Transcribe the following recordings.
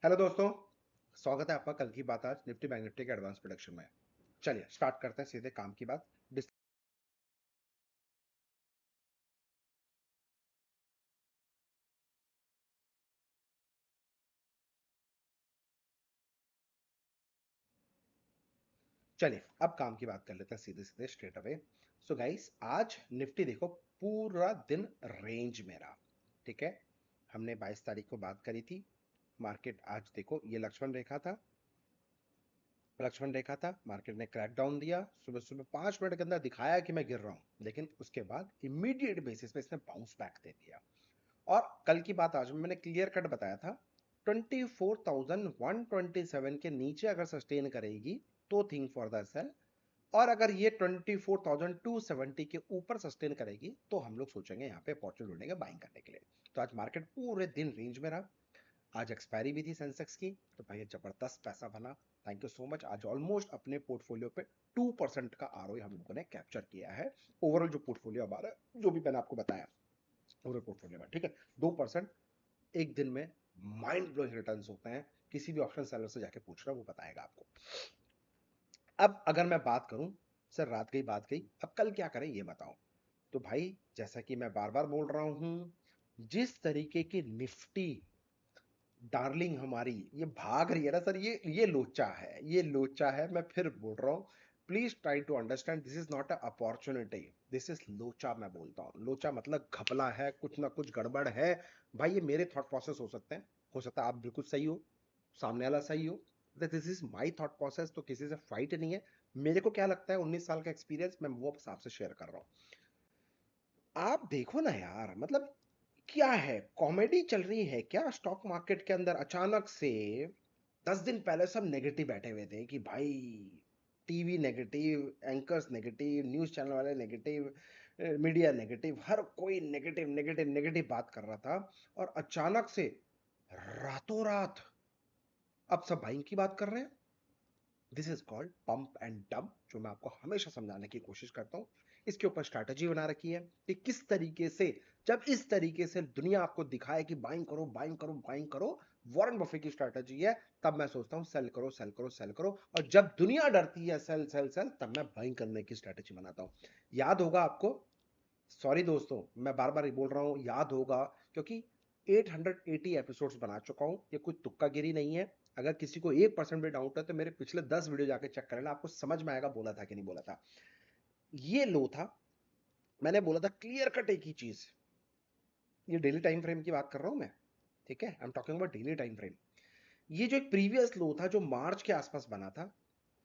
Hello दोस्तों, स्वागत है आपका कल की बात आज निफ्टी बैंक निफ्टी के एडवांस प्रोडक्शन में। चलिए स्टार्ट करते हैं सीधे काम की बात। चलिए अब काम की बात कर लेते हैं सीधे सीधे स्ट्रेट अवे। सो गाइस, आज निफ्टी देखो पूरा दिन रेंज में रहा। ठीक है, हमने 22 तारीख को बात करी थी। मार्केट आज देखो ये लक्ष्मण रेखा था, मार्केट ने क्रैक डाउन दिया। सुबह सुबह 5 मिनट के अंदर दिखाया कि मैं गिर रहा हूं, लेकिन उसके बाद इमीडिएट बेसिस पे इसने बाउंस बैक दे दिया। और कल की बात आज मैंने क्लियर कट बताया था, 24,127 के नीचे अगर सस्टेन करेगी तो थिंक फॉर द सेल, और अगर ये 24,270 के ऊपर सस्टेन करेगी तो हम लोग सोचेंगे यहाँ पे अपॉर्चुनिटी ढूंढेंगे बाइंग करने के लिए। तो आज मार्केट पूरे दिन रेंज में रहा। आज एक्सपायरी भी थी सेंसेक्स की, तो भाई जबरदस्त पैसा बना। Thank you so much. आज ऑलमोस्ट अपने पोर्टफोलियो पे 2% का आरओई हम लोगों ने कैप्चर किया है। ओवरऑल जो पोर्टफोलियो हमारा, जो भी मैंने आपको बताया ओवरऑल पोर्टफोलियो में, ठीक है, 2% एक दिन में माइंड ब्लोइंग रिटर्न्स होते हैं। किसी भी ऑप्शन सेलर से जाके पूछ रहा, वो बताएगा आपको। अब अगर मैं बात करूं, सर रात गई बात गई, अब कल क्या करें ये बताओ। तो भाई जैसा कि मैं बार बार बोल रहा हूं, जिस तरीके की निफ्टी डार्लिंग हमारी ये भाग रही है ना सर, ये लोचा है, ये लोचा है। मैं फिर बोल रहा हूँ, please try to understand, this is not a opportunity, this is लोचा। मैं बोलता हूँ लोचा मतलब घपला है, कुछ ना कुछ गड़बड़ है। भाई ये मेरे थॉट प्रोसेस हो सकते हैं, हो सकता है आप बिल्कुल सही हो, सामने वाला सही हो। This is my thought process, तो किसी से फाइट नहीं है। मेरे को क्या लगता है, 19 साल का एक्सपीरियंस, मैं वो आपसे शेयर कर रहा हूँ। आप देखो ना यार, मतलब क्या है, कॉमेडी चल रही है क्या स्टॉक मार्केट के अंदर? अचानक से 10 दिन पहले सब नेगेटिव बैठे हुए थे कि भाई TV negative, anchors negative, news channel वाले नेगेटिव, मीडिया नेगेटिव, हर कोई नेगेटिव नेगेटिव नेगेटिव बात कर रहा था। और अचानक से रातों रात अब सब बाइंग की बात कर रहे हैं। This is called pump and dump, जो मैं आपको हमेशा समझाने की कोशिश करता हूं। इसके ऊपर स्ट्रैटेजी बना रखी है कि किस तरीके से, जब इस तरीके से दुनिया आपको दिखाए कि बाइंग करो बाइंग करो बाइंग करो, वॉरेन बफे की स्ट्रैटेजी है, तब मैं सोचता हूं सेल करो सेल करो सेल करो। और जब दुनिया डरती है सेल सेल सेल, तब मैं बाइंग करने की स्ट्रैटेजी बनाता हूं। याद होगा आपको, सॉरी दोस्तों मैं बार बार बोल रहा हूं, याद होगा, क्योंकि 880 एपिसोड्स बना चुका हूं, ये कोई तुक्का गिरी नहीं है। अगर किसी को 1% भी डाउट है तो मेरे पिछले 10 वीडियो जाके चेक कर लेना, आपको समझ में आएगा बोला था कि नहीं बोला था। ये लो था, मैंने बोला था क्लियर कट एक ही चीज, ये डेली टाइम फ्रेम की बात कर रहा हूं मैं, ठीक है, I am talking about daily time frame. ये जो एक प्रीवियस लो था जो मार्च के आसपास बना था,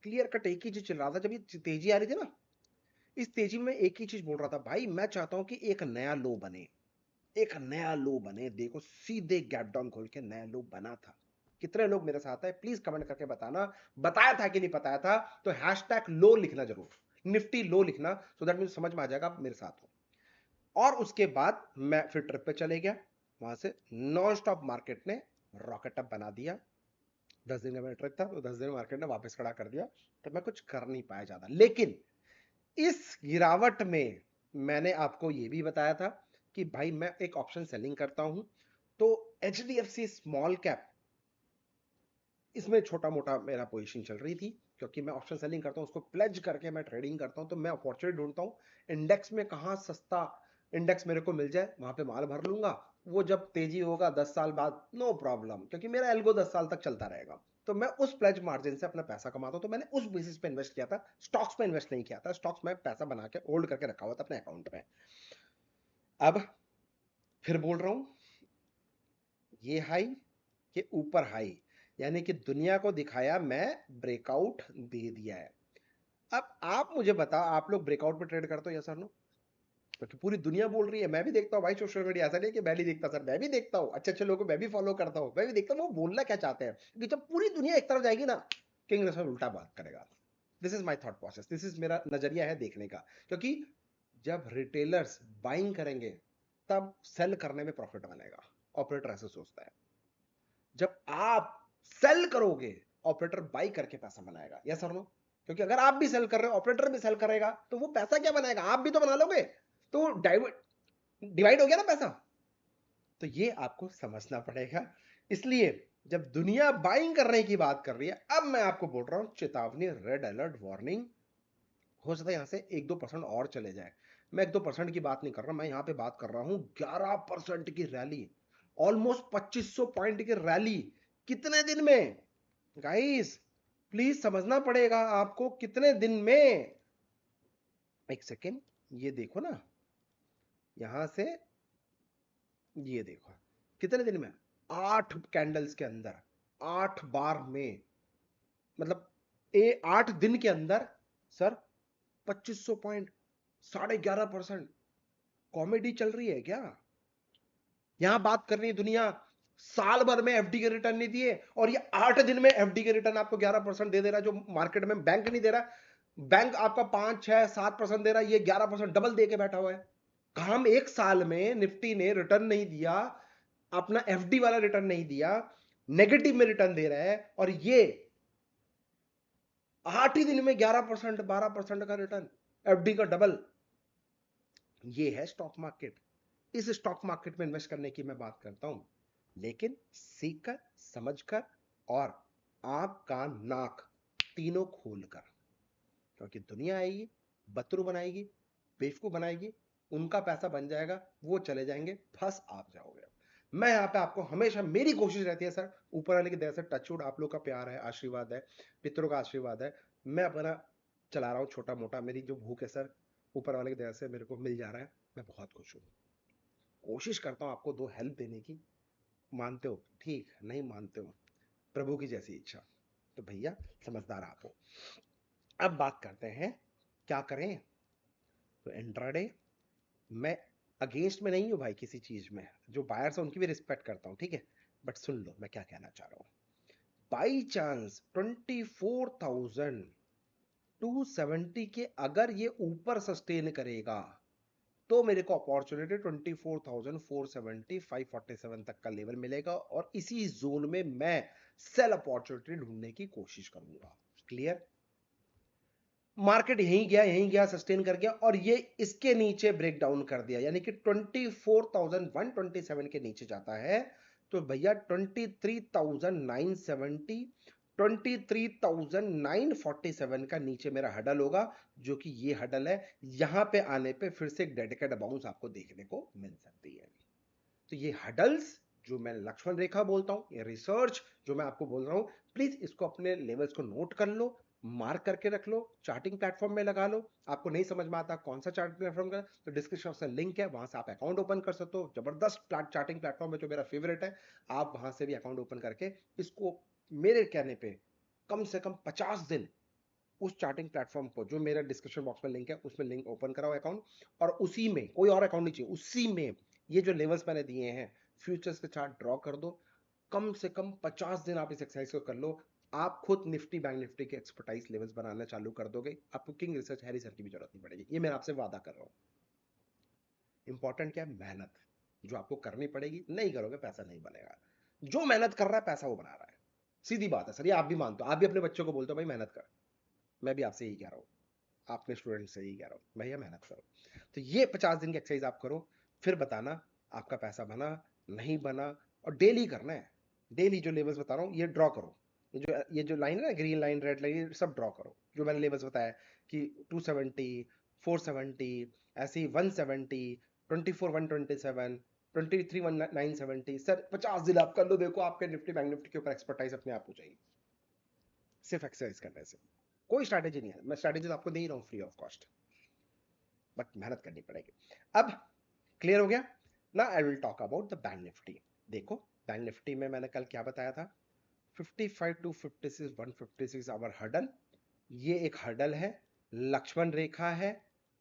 क्लियर कट एक ही चीज चल रहा था। जब ये तेजी आ रही थी ना, इस तेजी में एक ही चीज बोल रहा था, भाई मैं चाहता हूं कि एक नया लो बने, एक नया लो बने। देखो सीधे गैप डाउन खोल के नया लो बना था। कितने लोग मेरे साथ है प्लीज कमेंट करके बताना, बताया था कि नहीं बताया था। तो हैशटैग लो लिखना जरूर, निफ्टी लो लिखना, सो दैट मुझे समझ में आ जाएगा आप मेरे साथ हो। और उसके बाद मैं फिर ट्रिप पे चले गया, वहां से नॉन स्टॉप मार्केट ने रॉकेट अप बना दिया। 10 दिन का मेरा ट्रिप था, तो 10 दिन मार्केट ने वापस खड़ा कर दिया, तो मैं कुछ कर नहीं पाया ज्यादा। लेकिन इस गिरावट में मैंने आपको यह भी बताया था कि भाई मैं एक ऑप्शन सेलिंग करता हूं, तो एचडीएफसी स्मॉल कैप, इसमें छोटा मोटा मेरा पोजीशन चल रही थी, क्योंकि मैं ऑप्शन सेलिंग करता हूं, उसको प्लेज करके मैं ट्रेडिंग करता हूं, तो मैं अपॉर्चुनिटी ढूंढता हूं इंडेक्स में, कहां सस्ता इंडेक्स मेरे को मिल जाए वहां पे माल भर लूंगा। वो जब तेजी होगा 10 साल बाद, नो प्रॉब्लम, क्योंकि मेरा एल्गो 10 साल तक चलता रहेगा। तो मैं उस प्लेज मार्जिन से अपना पैसा कमाता हूं। तो मैंने उस बेसिस पे इन्वेस्ट किया था, स्टॉक्स पे इन्वेस्ट नहीं किया था। स्टॉक्स में पैसा बना के होल्ड करके रखा हुआ था अपने अकाउंट में। अब फिर बोल रहा हूं, ये हाई के ऊपर हाई, यानी कि दुनिया को दिखाया मैं ब्रेकआउट दे दिया है। अब आप मुझे बताओ, आप लोग ब्रेकआउट पे ट्रेड करते हो या सर नो? क्योंकि पूरी दुनिया बोल रही है, मैं भी देखता हूँ भाई सोशल मीडिया, ऐसा नहीं कि मैं नहीं देखता सर, मैं भी देखता हूँ, अच्छे अच्छे लोगों को मैं भी फॉलो करता हूँ, मैं भी देखता हूँ वो बोलना क्या चाहते हैं। क्योंकि जब पूरी दुनिया एक तरफ जाएगी ना, किंग रसल उल्टा बात करेगा। This is my thought process, this is मेरा नजरिया है देखने का। क्योंकि जब रिटेलर्स बाइंग करेंगे तब सेल करने में प्रॉफिट बनेगा, ऑपरेटर ऐसे सोचता है। जब आप सेल करोगे, ऑपरेटर बाई करके पैसा बनाएगा, यस और नो? क्योंकि अगर आप भी सेल कर रहे हो, ऑपरेटर भी सेल करेगा, तो वो पैसा क्या बनाएगा? आप भी तो बना लोगे। तो डिवाइड हो गया ना पैसा। तो ये आपको समझना पड़ेगा। इसलिए जब दुनिया बाइंग करने की बात कर रही है, अब मैं आपको बोल रहा हूं चेतावनी, रेड अलर्ट, वार्निंग, हो सकता है यहां से 1-2% और चले जाए। मैं 1-2% की बात नहीं कर रहा, मैं यहां पे बात कर रहा हूं 11% की रैली, ऑलमोस्ट 2500 पॉइंट की रैली कितने दिन में। गाइस प्लीज समझना पड़ेगा आपको, कितने दिन में। एक सेकेंड, ये देखो ना, यहां से ये देखो कितने दिन में, 8 कैंडल्स के अंदर, 8 बार में, मतलब 8 दिन के अंदर सर 2500 पॉइंट, 11.5%। कॉमेडी चल रही है क्या? यहां बात कर रही है दुनिया साल भर में एफडी के रिटर्न नहीं दिए, और ये 8 दिन में एफडी के रिटर्न आपको 11% दे रहा है, जो मार्केट में बैंक नहीं दे रहा। बैंक आपका 5, 6, 7% दे रहा है, ये 11% डबल दे के बैठा हुआ है। हम एक साल में निफ्टी ने रिटर्न नहीं दिया, अपना एफडी वाला रिटर्न नहीं दिया, नेगेटिव में रिटर्न दे रहा है, और ये 8 ही दिन में 11%, 12% का रिटर्न, एफडी का डबल। ये है स्टॉक मार्केट। इस स्टॉक मार्केट में इन्वेस्ट करने की मैं बात करता हूं, लेकिन सीखकर, समझकर, और आंख कान नाक तीनों खोलकर। क्योंकि दुनिया आएगी, बतरू बनाएगी, बेवकूफ बनाएगी, उनका पैसा बन जाएगा, वो चले जाएंगे, फंस आप जाओगे। मैं यहाँ पे आपको हमेशा, मेरी कोशिश रहती है सर, ऊपर वाले की दया से, टचवुड, आप लोग का प्यार है, आशीर्वाद है, पितरों का आशीर्वाद है, मैं अपना चला रहा हूँ छोटा मोटा, मेरी जो भूख है सर, ऊपर वाले की दया से मेरे को मिल जा रहा है, मैं बहुत खुश हूँ। कोशिश करता हूँ आपको 2 हेल्प देने की, मानते हो ठीक, नहीं मानते हो प्रभु की जैसी इच्छा। तो भैया समझदार आप हो। अब बात करते हैं क्या करें। तो इंट्राडे, मैं अगेंस्ट में नहीं हूं भाई किसी चीज में, जो बायर्स है उनकी भी रिस्पेक्ट करता हूं, ठीक है, बट सुन लो मैं क्या कहना चाह रहा हूं। बाई चांस 24,270 के अगर ये ऊपर सस्टेन करेगा, तो मेरे को अपॉर्चुनिटी 24,470, 547 तक का लेवल मिलेगा, और इसी जोन में मैं सेल अपॉर्चुनिटी ढूंढने की कोशिश करूंगा। क्लियर? मार्केट यहीं गया, सस्टेन कर गया, और ये इसके नीचे ब्रेक डाउन कर दिया, यानी कि 24,127 के नीचे जाता है, तो भैया 23,970, 23,947 का नीचे मेरा हडल होगा, जो कि ये हडल है। यहां पे आने पे फिर से एक डेडिकेटेड बाउंस आपको देखने को मिल सकती है। तो ये हडल्स जो मैं लक्ष्मण रेखा बोलता हूं, ये रिसर्च जो मैं आपको बोल रहा हूं, प्लीज इसको अपने लेवल्स को नोट कर लो, मार्क करके रख लो, चार्टिंग प्लेटफॉर्म में लगा लो। आपको नहीं समझ में आता कौन सा चार्टिंग प्लेटफॉर्म का, तो डिस्क्रिप्शन में लिंक है, वहां से आप अकाउंट ओपन कर सकते हो। जबरदस्त चार्टिंग प्लेटफॉर्म है जो मेरा फेवरेट है, आप वहां से भी अकाउंट ओपन करके इसको मेरे कहने पे कम से कम 50 दिन उस चार्टिंग प्लेटफॉर्म को, जो मेरा डिस्क्रिप्शन बॉक्स में लिंक है, उसमें लिंक ओपन कराओ अकाउंट, और उसी में कोई और अकाउंट नहीं चाहिए, उसी में ये जो लेवल्स मैंने दिए हैं फ्यूचर्स के चार्ट ड्रॉ कर दो। कम से कम 50 दिन आप इस एक्सरसाइज को कर लो, आप खुद निफ्टी बैंक निफ्टी के एक्सपर्टाइज लेवल्स बनाना चालू कर दोगे, आपको किंग रिसर्च हैरी सर की भी जरूरत नहीं पड़ेगी, ये मैं आपसे वादा कर रहा हूं। इंपॉर्टेंट क्या है? मेहनत, जो आपको करनी पड़ेगी, नहीं करोगे पैसा नहीं बनेगा। जो मेहनत कर रहा है पैसा वो बना रहा है, सीधी बात है सर, ये आप भी मानते हो, आप भी अपने बच्चों को बोलते हो भाई मेहनत कर, मैं भी आपसे यही कह रहा हूं, आपने स्टूडेंट से यही कह रहा हूं, भैया मेहनत करो। तो ये 50 दिन की एक्सरसाइज आप करो, फिर बताना आपका पैसा बना नहीं बना, और डेली करना है। डेली जो लेवल्स बता रहा हूं ये ड्रॉ करो, ये जो लाइन है ना, ग्रीन लाइन रेड लाइन, ये सब ड्रॉ करो, जो मैंने लेवल्स बताया कि 270, 470, ऐसे ही 170, 24,127, 23,970, सर 50 दिन आप कर लो, देखो आपके निफ्टी बैंक निफ्टी के ऊपर एक्सपर्टाइज अपने आप हो जाएगी, सिर्फ एक्सरसाइज करने से। कोई स्ट्रैटेजी नहीं है, मैं स्ट्रैटेजी तो आपको दे ही रहा हूं फ्री ऑफ कॉस्ट, बट मेहनत करनी पड़ेगी। अब क्लियर हो गया ना? I will talk about the bank Nifty. देखो बैंक निफ्टी में मैंने कल क्या बताया था, 55 टू 56, 156 आवर हडल, ये एक हडल है, लक्ष्मण रेखा है,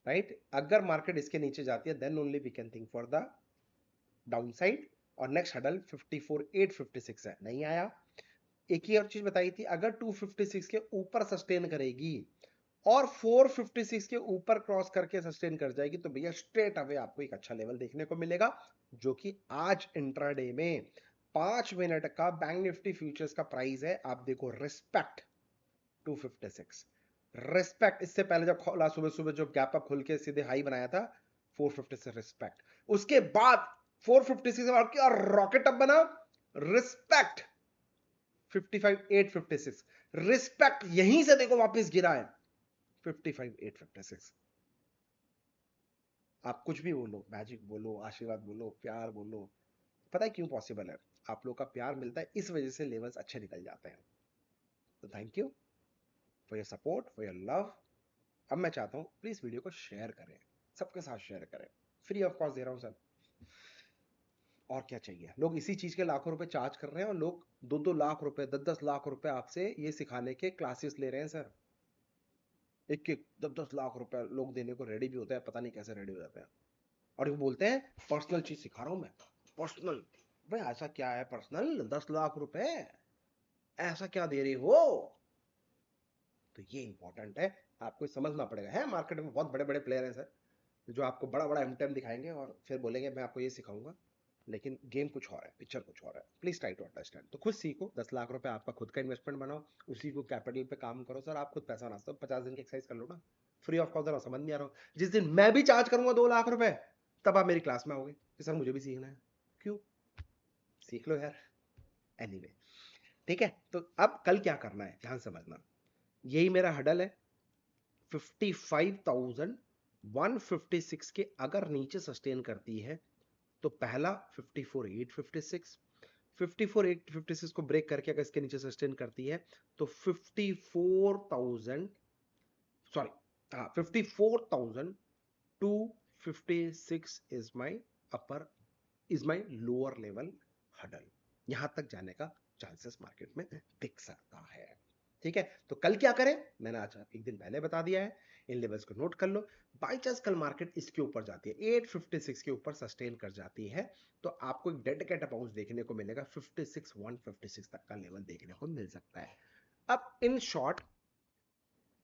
राइट? अगर मार्केट इसके नीचे जाती है then only we can think for the downside, और नेक्स्ट हडल 54,856 है, नहीं आया। एक ही और चीज बताई थी, अगर 256 के ऊपर सस्टेन करेगी और 456 के ऊपर क्रॉस करके सस्टेन कर जाएगी, तो भैया स्ट्रेट अवे आपको एक अच्छा लेवल देखने को मिलेगा, जो कि आज इंट्राडे में 5 मिनट का बैंक निफ्टी फ्यूचर्स का प्राइस है। आप देखो, रिस्पेक्ट 256, रिस्पेक्ट, इससे पहले जब खोला सुबह सुबह जो गैप अप खुल के सीधे हाई बनाया था 450 से रिस्पेक्ट, उसके बाद 456 और क्या रॉकेट अप बना, रिस्पेक्ट 55,856, रिस्पेक्ट यहीं से देखो वापस गिरा है 55,856। आप कुछ भी बोलो, मैजिक बोलो, आशीर्वाद बोलो, प्यार बोलो, पता है क्यों पॉसिबल है? आप लोग का प्यार मिलता है, इस वजह से लेवल्स अच्छे निकल जाते हैं। तो thank you for your support, for your love. अब मैं चाहता हूं प्लीज वीडियो को शेयर करें, सबके साथ शेयर करें, फ्री ऑफ कॉस्ट दे रहा हूं सर। और क्या चाहिए? लोग इसी चीज के लाखों रुपए चार्ज कर रहे हैं और लोग 2-2 लाख रुपए, 10-10 लाख रुपए आपसे ये सिखाने के क्लासेस ले रहे हैं सर। एक एक 10-10 लाख रुपए लोग देने को रेडी भी होते हैं, पता नहीं कैसे रेडी हो जाते हैं। और वो बोलते हैं पर्सनल चीज सिखा रहा हूं मैं, पर्सनल। भाई ऐसा क्या है पर्सनल? 10 लाख रुपए ऐसा क्या दे रही हो? तो ये इंपॉर्टेंट है, आपको समझना पड़ेगा। है मार्केट में बहुत बड़े बड़े प्लेयर हैं सर, जो आपको बड़ा बड़ा एमटेम दिखाएंगे और फिर बोलेंगे मैं आपको ये सिखाऊंगा, लेकिन गेम कुछ और है, पिक्चर कुछ और है। Please try to understand. तो खुद सीखो, 10 लाख रुपए आपका खुद का इन्वेस्टमेंट बनाओ, उसी को कैपिटल पे काम करो सर। आप खुद पैसा बना सकते हो, 50 दिन की एक्सरसाइज कर लो ना, फ्री ऑफ कॉस्ट। समझ नहीं आ रहा हो, जिस दिन मैं भी चार्ज करूंगा 2 लाख रुपए, तब आप मेरी क्लास में आओगे कि सर मुझे भी सीखना है। क्यों? सीख लो यार। एनीवे, ठीक है। तो अब कल क्या करना है ध्यान समझना। यही मेरा हडल है, 55,156 के अगर नीचे सस्टेन करती है तो पहला 54,856, 54,856 को ब्रेक करके अगर इसके नीचे सस्टेन करती है तो 54,000, सॉरी, हाँ 54,256 is my upper, is my lower level hurdle. यहां तक जाने का चांसेस मार्केट में दिख सकता है। ठीक है, तो कल क्या करें मैंने आज एक दिन पहले बता दिया है, इन लेवल्स को नोट कर लो। बाई चांस कल मार्केट इसके ऊपर जाती है, 856 के ऊपर सस्टेन कर जाती है, तो आपको एक डेड कैट अमाउंट देखने को मिलेगा, 56,156 तक का लेवल देखने को मिल सकता है। अब इन शॉर्ट,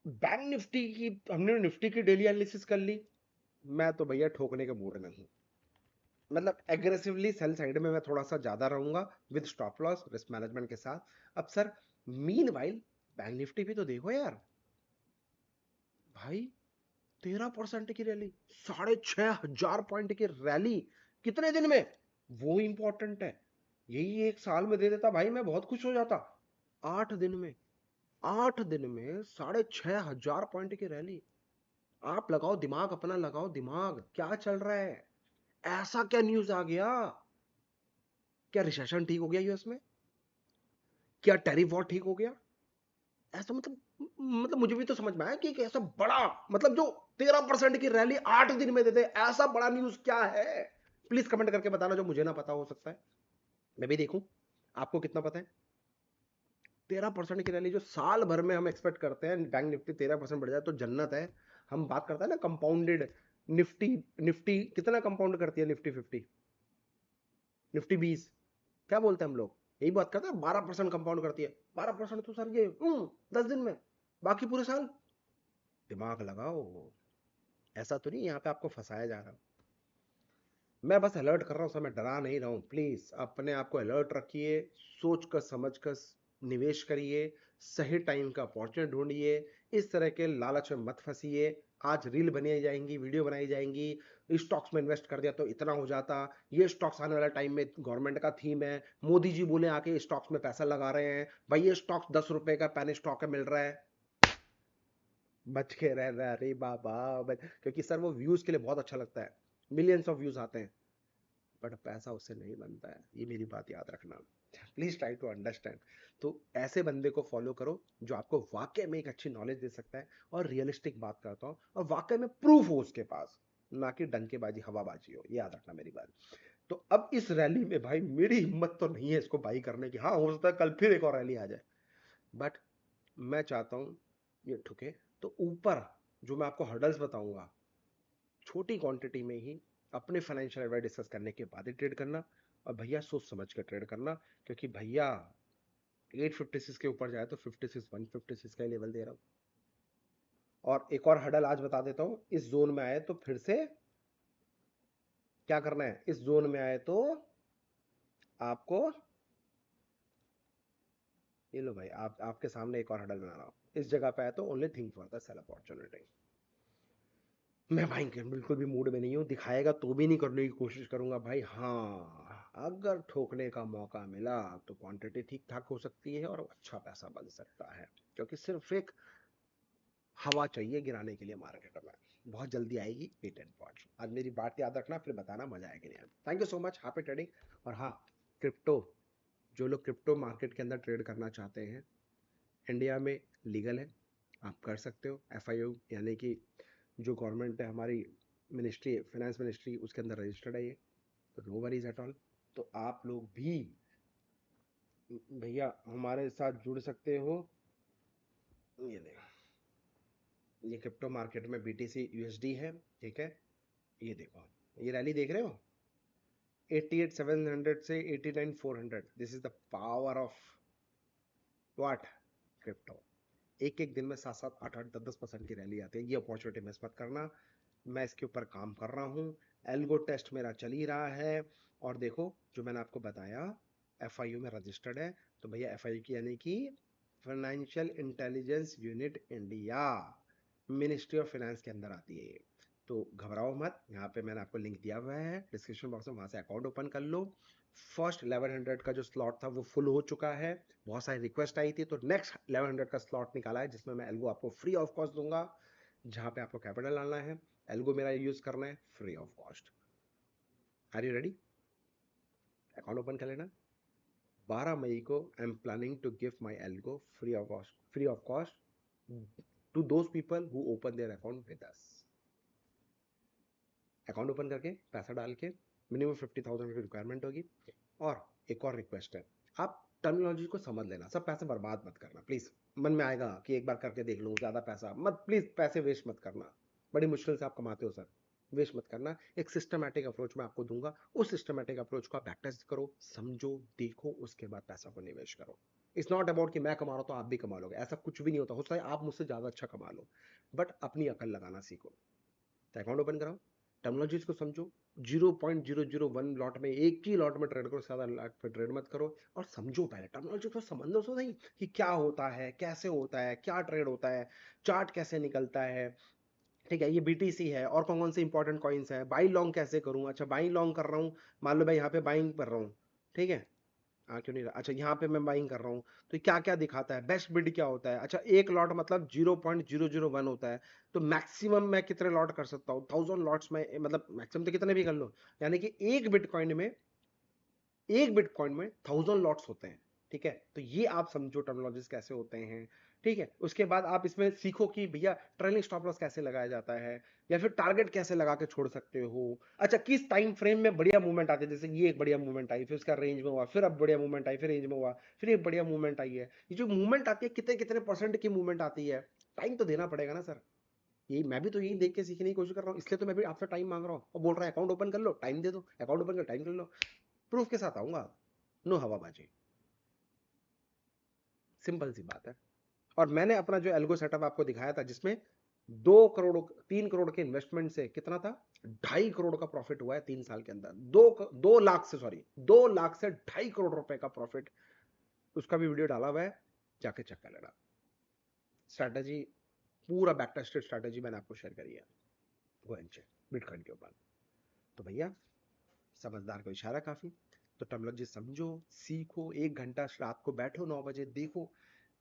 बैंक निफ्टी की हमने निफ्टी की डेली एनालिसिस कर ली। मैं तो भैया ठोकने के मूड में हूं, मतलब एग्रेसिवली सेल साइड में मैं थोड़ा सा ज्यादा रहूंगा with stop loss risk management के साथ। अब सर मीनवाइल बैंक निफ्टी भी तो देखो यार भाई, 13% की रैली, 6,500 पॉइंट की रैली कितने दिन में, वो इंपॉर्टेंट है। यही एक साल में दे देता भाई मैं बहुत खुश हो जाता। 8 दिन में, 8 दिन में 6,500 पॉइंट की रैली। आप लगाओ दिमाग, अपना लगाओ दिमाग, क्या चल रहा है? ऐसा क्या न्यूज आ गया? क्या रिसेशन ठीक हो गया यूएस में? क्या टैरिफ वॉर ठीक हो गया? ऐसा मतलब मुझे भी तो समझ में आया कि ऐसा बड़ा, मतलब जो 13% की रैली 8 दिन में देते, ऐसा बड़ा न्यूज क्या है? प्लीज कमेंट करके बताना जो मुझे ना पता हो सकता है, मैं भी देखूं आपको कितना पता है। 13% की रैली जो साल भर में हम एक्सपेक्ट करते हैं बैंक निफ्टी 13% बढ़ जाए तो जन्नत है। हम बात करते हैं ना कंपाउंडेड निफ्टी, निफ्टी कितना कंपाउंड करती है? निफ्टी 50, निफ्टी 20, क्या बोलते हैं हम लोग? यही बात करते हैं, 12% कंपाउंड करती है। 12% तो सर ये 10 दिन में, बाकी पूरे साल। दिमाग लगाओ, ऐसा तो नहीं यहाँ पे आपको फंसाया जा रहा। मैं बस अलर्ट कर रहा हूँ सर, मैं डरा नहीं रहा हूँ। प्लीज अपने आप को अलर्ट रखिए, सोच कर समझ कर निवेश करिए, सही टाइम का अपॉर्चुनिटी ढूंढिए, इस तरह के लालच में मत फंसिए। आज रील बनाई जाएंगी, वीडियो बनाई जाएंगी, स्टॉक्स में इन्वेस्ट कर दिया तो इतना हो जाता, ये स्टॉक्स आने वाले टाइम में गवर्नमेंट का थीम है, मोदी जी बोले आके स्टॉक्स में पैसा लगा रहे हैं, भाई ये स्टॉक्स 10 रुपए का पैन स्टॉक मिल रहा है। बच के रहना अरे बाबा, क्योंकि सर वो व्यूज के लिए बहुत अच्छा लगता है, मिलियंस ऑफ व्यूज आते हैं, बट पैसा उससे नहीं बनता है, ये मेरी बात याद रखना। Please try to understand. तो ऐसे बंदे को फॉलो करो जो आपको वाकई में एक अच्छी नॉलेज दे सकता है, और रियलिस्टिक बात करता हूँ और वाकई में प्रूफ हो उसके पास, ना कि डंकेबाजी हवाबाजी हो, ये याद रखना मेरी बात। तो अब इस रैली में भाई मेरी हिम्मत तो नहीं है इसको बाई करने की, हाँ हो सकता है कल फिर एक और रैली आ जाए, बट मैं चाहता हूं ये ठुके। तो ऊपर जो मैं आपको हर्डल्स बताऊंगा, छोटी क्वांटिटी में ही अपने फाइनेंशियल एडवाइस डिस्कस करने के बाद ही ट्रेड करना, और भैया सोच समझ कर ट्रेड करना, क्योंकि भैया 856 के ऊपर जाए तो 56,156 का लेवल दे रहा हूं। और एक और हडल आज बता देता हूं, इस जोन में आए तो फिर से क्या करना है, इस जोन में आए तो आपको, ये लो भाई, आपके सामने एक और हडल बना रहा हूं, इस जगह पे आए तो only think for the sell opportunity. मैं भाई बिल्कुल भी मूड में नहीं हूँ, दिखाएगा तो भी नहीं करने की कोशिश करूंगा भाई। हाँ, अगर ठोकने का मौका मिला तो क्वांटिटी ठीक ठाक हो सकती है और अच्छा पैसा बन सकता है, क्योंकि सिर्फ एक हवा चाहिए गिराने के लिए मार्केट में। बहुत जल्दी आएगी, वेट एंड वॉच। आज मेरी बात याद रखना, फिर बताना मजा आएगी नहीं। Thank you so much, happy trading. और हाँ, क्रिप्टो, जो लोग क्रिप्टो मार्केट के अंदर ट्रेड करना चाहते हैं, इंडिया में लीगल है, आप कर सकते हो। एफआईओ यानी कि जो गवर्नमेंट है हमारी, मिनिस्ट्री, फाइनेंस मिनिस्ट्री, उसके अंदर रजिस्टर्ड है ये, तो नो वरीज एट ऑल। तो आप लोग भी भैया हमारे साथ जुड़ सकते हो। ये देखो, ये क्रिप्टो मार्केट में बीटीसी यूएसडी है, ठीक है। ये देखो, ये रैली देख रहे हो, 88,700 से 89,400। This is the power of what, crypto. एक एक दिन में 7-7, 8-8, 10-10% की रैली आती है। ये अपॉर्चुनिटी मिस मत करना। मैं इसके ऊपर काम कर रहा हूँ, एल्गो टेस्ट मेरा चल ही रहा है। और देखो, जो मैंने आपको बताया, एफआईयू में रजिस्टर्ड है। तो भैया एफआईयू की यानी कि financial intelligence unit India, ministry of finance के अंदर आती है ये। तो घबराओ मत, यहाँ पे मैंने आपको लिंक दिया हुआ है डिस्क्रिप्शन बॉक्स में, वहां से अकाउंट ओपन कर लो। फर्स्ट 1100 का जो स्लॉट था वो फुल हो चुका है, बहुत सारी रिक्वेस्ट आई थी, तो नेक्स्ट 1100 का स्लॉट निकाला है, जिसमें मैं एल्गो आपको फ्री ऑफ कॉस्ट दूंगा, जहां पे आपको कैपिटल डालना है, एल्गो मेरा यूज करना है free of cost. Are you ready? Account open कर लेना। 12 मई को I am planning to give my algo free of cost to those people who open their account with us. Account open करके पैसा डाल के, मिनिमम 50,000 की रिक्वायरमेंट होगी। और एक और रिक्वेस्ट है, आप टर्मिनोलॉजी को समझ लेना, सब पैसे बर्बाद मत करना प्लीज। मन में आएगा कि एक बार करके देख लूँ, ज्यादा पैसा मत, प्लीज पैसे वेस्ट मत करना। बड़ी मुश्किल से आप कमाते हो सर, वेस्ट मत करना। एक सिस्टमैटिक अप्रोच मैं आपको दूंगा, उस सिस्टमैटिक अप्रोच को आप बैक टेस्ट करो, समझो, देखो, उसके बाद पैसा को निवेश करो। इट्स नॉट अबाउट कि मैं कमा रहा हूं तो आप भी कमा लोगे, ऐसा कुछ भी नहीं होता। हो सकता है आप मुझसे ज्यादा अच्छा कमा लो, बट अपनी अकल लगाना सीखो। तो अकाउंट ओपन कराओ, टेक्नोलॉजीज को समझो। 0.001 लॉट में, एक ही लॉट में ट्रेड करो, ज्यादा लॉट पे ट्रेड मत करो। और समझो, पहले टेक्नोलॉजी को समझो तो नहीं कि क्या होता है, कैसे होता है, क्या ट्रेड होता है, चार्ट कैसे निकलता है, ठीक है। ये बीटीसी है, और कौन कौन से इंपॉर्टेंट कॉइन्स है, बाई लॉन्ग कैसे करूं। अच्छा, बाई लॉन्ग कर रहा हूं, मान लो मैं यहाँ पे बाइंग कर रहा हूँ, ठीक है। हाँ, क्यों नहीं रहा, अच्छा यहाँ पे मैं बाइंग कर रहा हूँ, तो क्या क्या दिखाता है, बेस्ट बिड क्या होता है। अच्छा, एक लॉट मतलब 0.001 होता है, तो मैक्सिमम मैं कितने लॉट कर सकता हूँ, 1000 लॉट्स में, मतलब मैक्सिमम तो कितने भी कर लो। यानी कि एक बिटकॉइन में 1000 लॉट्स होते हैं, ठीक है। तो ये आप समझो टर्मिनोलॉजीज कैसे होते हैं, ठीक है। उसके बाद आप इसमें सीखो कि भैया ट्रेलिंग स्टॉप लॉस कैसे लगाया जाता है, या फिर टारगेट कैसे लगा के छोड़ सकते हो। अच्छा, किस टाइम फ्रेम में बढ़िया मूवमेंट आती है, जैसे ये एक बढ़िया मूवमेंट आई, फिर उसका रेंज में हुआ, फिर अब बढ़िया मूवमेंट आई, फिर रेंज में हुआ, फिर एक बढ़िया मूवमेंट आई है। ये जो मूवमेंट आती है, कितने कितने परसेंट की मूवमेंट आती है, टाइम तो देना पड़ेगा ना सर। यही मैं भी तो यही देख के सीखने की कोशिश कर रहा हूँ, इसलिए तो मैं भी आपसे टाइम मांग रहा हूँ, और बोल रहा है अकाउंट ओपन कर लो, टाइम दे दो, अकाउंट ओपन कर, टाइम कर लो। प्रूफ के साथ आऊंगा, नो हवाबाजी, सिंपल सी बात है। और मैंने अपना जो एल्गो सेटअप आपको दिखाया था, जिसमें 2 करोड़, 3 करोड़ के इन्वेस्टमेंट से कितना था, 2.5 करोड़ का प्रॉफिट हुआ है 3 साल के अंदर। 2 लाख से, सॉरी, 2 लाख से 2.5 करोड़ रुपए का प्रॉफिट, उसका भी वीडियो डाला हुआ है, जाके चेक कर लेना। स्ट्रैटेजी, पूरा बैक टेस्टेड स्ट्रैटेजी मैंने आपको शेयर करी है, गो एंड चेक, बिटकॉइन के ऊपर। तो भैया, समझदार को इशारा काफी। तो टर्मिनोलॉजी समझो, सीखो, 1 घंटा रात को बैठो, 9 बजे देखो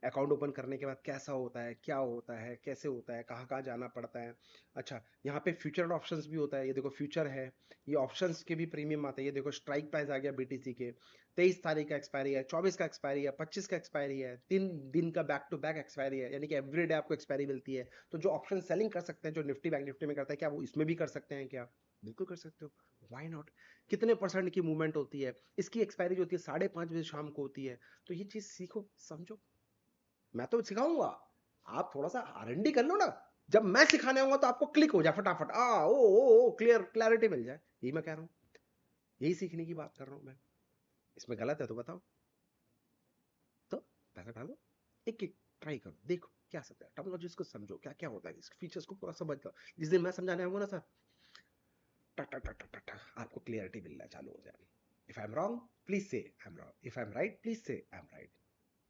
अकाउंट ओपन करने के बाद कैसा होता है, क्या होता है, कैसे होता है, कहाँ कहाँ जाना पड़ता है। अच्छा, यहाँ पे फ्यूचर ऑप्शंस भी होता है, ये देखो फ्यूचर है, ये ऑप्शंस के भी प्रीमियम आते हैं। ये देखो स्ट्राइक प्राइस आ गया बीटीसी के, 23 तारीख का एक्सपायरी है, 24 का एक्सपायरी है, 25 का एक्सपायरी है, 3 दिन का बैक टू बैक एक्सपायरी है, यानी कि एवरी डे आपको एक्सपायरी मिलती है। तो जो ऑप्शन सेलिंग कर सकते हैं, जो निफ्टी बैंक निफ्टी में करता है, क्या वो इसमें भी कर सकते हैं क्या? बिल्कुल कर सकते हो, व्हाई नॉट। कितने परसेंट की मूवमेंट होती है, इसकी एक्सपायरी जो होती है 5:30 बजे शाम को होती है। तो ये चीज सीखो, समझो, मैं तो सिखाऊंगा, आप थोड़ा सा आरएनडी कर लो ना। जब मैं सिखाने आऊंगा तो आपको क्लिक हो जाए फटाफट, ओ क्लियर, क्लैरिटी मिल जाए, यही मैं कह रहा हूं, यही सीखने की बात कर रहा हूं मैं। इसमें गलत है तो बताओ। तो पैसा डालो, एक एक ट्राई करो, देखो क्या सकता है, टर्मिनोलॉजीज को समझो, क्या क्या होता है, इसके फीचर्स को पूरा समझ लो। जिस दिन मैं समझाने आऊंगा ना सर, टक टक टक टक टक, आपको क्लियरिटी मिलना चालू हो जाए। If I am wrong, please say I am wrong, if I am right, please say I am right.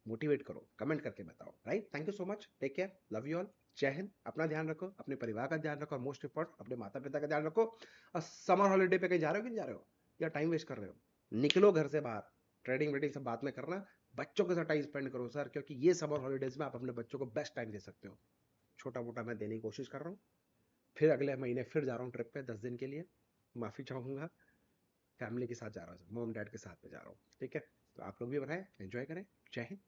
Motivate करो, कमेंट करके बताओ, right? Thank you so much, take care, love you all, जय हिंद। अपना ध्यान रखो, अपने परिवार का ध्यान रखो, मोस्ट इंपॉर्टेंट अपने माता पिता का ध्यान रखो। और समर हॉलीडे पे कहीं जा रहे हो कि नहीं जा रहे हो, या टाइम वेस्ट कर रहे हो? निकलो घर से बाहर, ट्रेडिंग वेडिंग सब बाद में करना, बच्चों के साथ टाइम स्पेंड करो सर, क्योंकि ये समर हॉलीडेज में आप अपने बच्चों को बेस्ट टाइम दे सकते हो। छोटा मोटा मैं देने की कोशिश कर रहा हूँ। फिर अगले महीने फिर जा रहा हूँ ट्रिप पे 10 दिन के लिए, माफी चाहूंगा, फैमिली के साथ जा रहा हूँ, मॉम डैड के साथ में जा रहा हूँ, ठीक है? तो आप लोग भी बनाएं, एंजॉय करें, जय हिंद।